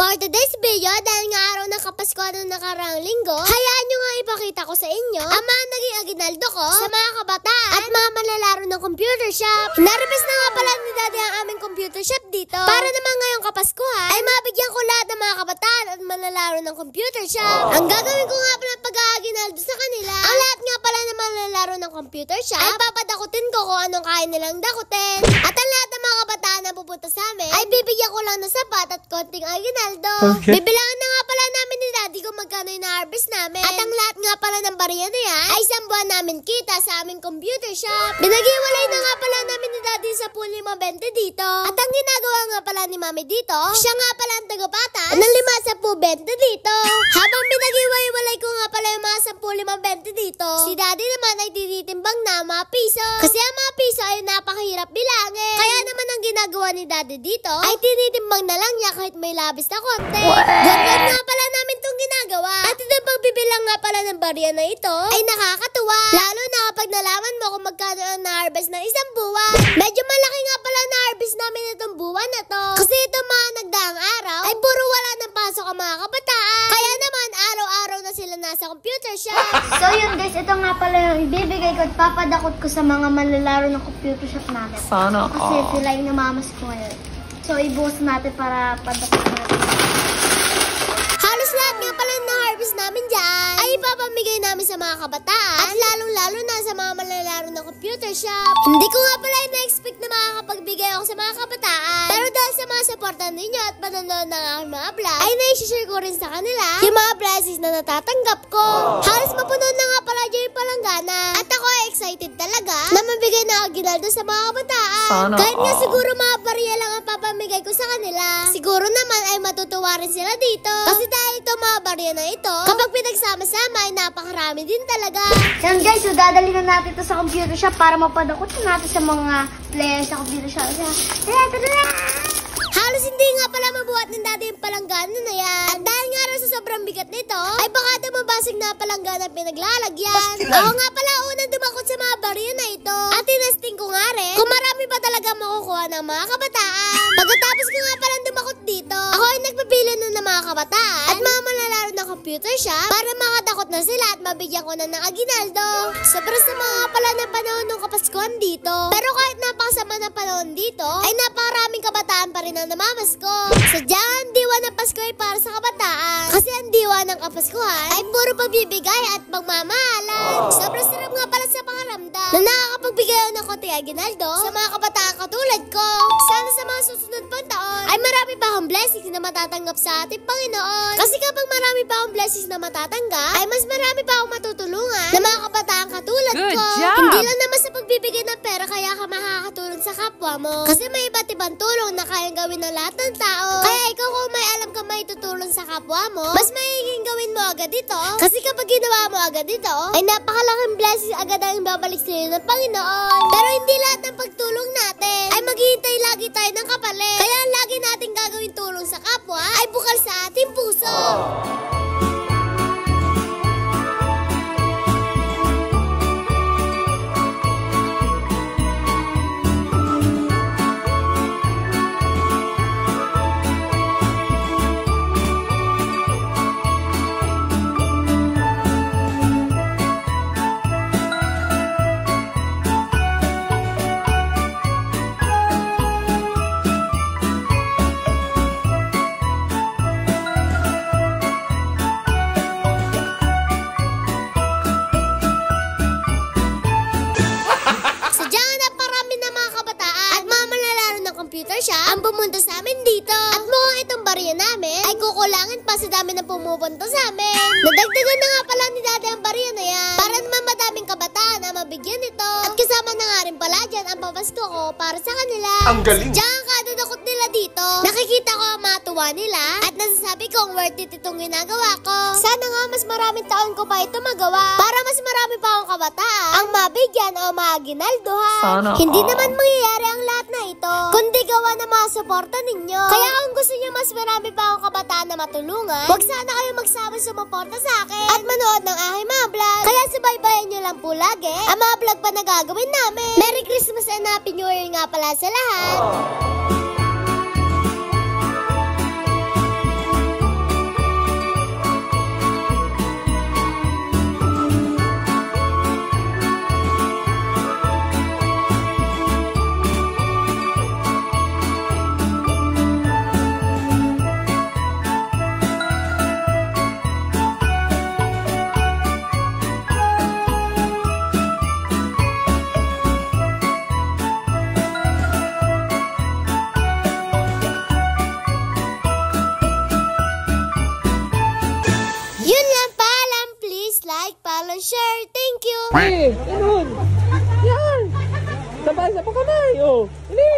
For today's video, dahil nga araw ng Kapaskuhan ng nakaraang linggo, hayaan nyo nga ipakita ko sa inyo ang mga naging aginaldo ko sa mga kabataan at mga manlalaro ng computer shop. Naribis na nga pala ni Daddy ang aming computer shop dito para naman ngayong Kapaskuhan ay mabigyan ko lahat ng mga kabataan at manlalaro ng computer shop. Ang gagawin ko nga pala pag-aaginaldo sa kanila, ang lahat nga pala ng manlalaro ng computer shop ay papadakutin ko kung anong kaya nilang dakutin. At ang lahat ng mga kabataan na pupunta sa amin ay bibigyan ko lang ng sapat at konting aginaldo. Okay. Bibilangan na nga pala namin ni Daddy kung magkano yung na-harvest namin. At ang lahat nga pala ng bariya na yan ay isang buwan namin kita sa aming computer shop. Binag-iwalay na nga pala namin ni Daddy sa pool 5.20 dito. At ang ginagawa nga pala ni Mami dito, siya nga pala ang tagapatas ng 5 sa 20 dito. Habang binag-iwalay ko nga pala yung mga 10 5.20 dito, si Daddy naman ay tinitimbang na mga piso. Kasi ang mga piso ay napakahirap bilangin. Kaya naman ang ginagawa ni Daddy dito ay tinitimbang na lang niya kahit may labis na konti. Ganyan nga pala namin itong ginagawa. At itong pagbibilang nga pala ng barya na ito ay nakakatuwa. Lalo na kapag nalaman mo kung magkano ang na-harvest ng isang buwan. Medyo malaki nga pala na-harvest namin itong buwan na to. Kasi itong mga nagdaang araw ay puro wala ng pasok ang mga kabataan. Kaya naman araw-araw na sila nasa computer shop. So yun guys, ito nga pala yung ibibigay ko at papadakot ko sa mga manlalaro ng computer shop natin. Sana Kasi sila yung namamas ko ngayon. So ibuhos natin para padakot natin. Halos lahat nga pala ng harvest namin dyan ay ipapamigay namin sa mga kabataan at lalong-lalo na sa mga manlalaro ng computer shop. Hindi ko nga pala na-expect na makakapagbigay ako sa mga kabataan. Pero dahil sa mga supportan ninyo at panonood ng aking mga vlog, ay naishishare ko rin sa kanila yung mga blessings na natatanggap ko. Halos mapuno na nga pala dyan yung palanggana. At ako ay excited talaga na mabigay na aginaldo sa mga kabataan. Sana Kahit nga siguro mga barya lang ang papamigay ko sa kanila, siguro naman ay matutuwa rin sila dito. Kasi dahil ito mga barya na ito, kapag pinagsama-sama ay napakarami din talaga. Yan guys, so dadali na natin ito sa computer shop para mapadakot natin sa mga players sa computer shop. Tara! Halos hindi nga pala mabuhat ng Daddy yung palanggana na yan. At dahil nga rin sa sobrang bigat nito, ay baka mabasig na palanggana pinaglalagyan. Ako nga pala unang dumakot sa mga barya na ito. At tinasting ko nga rin kung marami pa talaga makukuha ng mga kabataan. Pagkatapos ko nga palang dumakot dito, ako ay nagpapili na ng mga kabataan at mga manlalaro ng computer shop para makadakot na sila at mabigyan ko na ng aginaldo. Sobra sa mga pala ng panahon ng Kapaskuhan dito. Pero kahit napakasama ng panahon dito, ay napakaraming kabataan pa rin ang namamas ko. Sadyang ang diwa ng Pasko ay para sa kabataan. Kasi ang diwa ng Kapaskuhan ay puro pagbibigay at pagmamahalan. Sobrang sarap nga pala sa pangaramdam na nakakapagbigay ako ng konti aginaldo sa mga kabataan katulad ko. Sana sa mga susunod pang taon ay marami pa akong blessings na matatanggap sa ating Panginoon. Kasi kapag marami pa akong blessings na matatanggap, ay mas marami pa akong matutulungan na mga kabataan katulad Good ko. job! Hindi lang naman sa pagbibigay ng pera kaya ka makakatulong sa kapwa mo. Kasi may iba't ibang tulong na kayang gawin ng lahat ng tao. Kaya ikaw kung may alam ka may tutulong sa kapwa mo, mas magiging gawin mo agad ito. Kasi kapag ginawa mo agad ito, ay napakalaking blessings agad ang babalik sa iyo ng Panginoon. Pero hindi lahat ng pagtulong natin ay maghihintay lagi tayo ng kapalit. Kaya ang lagi natin gagawin tulong sa kapwa ay bukal sa ating puso. Ang pumunta sa amin dito. At mukhang itong barya namin ay kukulangin pa sa dami na pumupunta sa amin. Nadagdagan na nga pala ni Daddy ang barya na yan para naman madaming kabataan na mabigyan nito. At kasama na nga rin pala dyan ang papasko ko para sa kanila. Ang galing! Diyan ang kadudukot nila dito. Nakikita ko ang mga tuwa nila at nasasabi kong worth it itong ginagawa ko. Sana nga mas maraming taon ko pa ito magawa para mas marami pa akong kabataan ang mabigyan o maaginaldohan. Sana Hindi naman mangyayari ang lahat na ito kundi gawa ng mga suporta ninyo. Kaya kung gusto niyo mas marami pa akong kabataan na matulungan, huwag sana kayo magsama sumuporta sa akin at manood ng aking mga vlog. Kaya subaybayan nyo lang po lagi ang mga vlog pa na gagawin namin. Merry Christmas and Happy New Year nga pala sa lahat. Ganun. Yan. Sabay sa kamay. Oh. Hindi.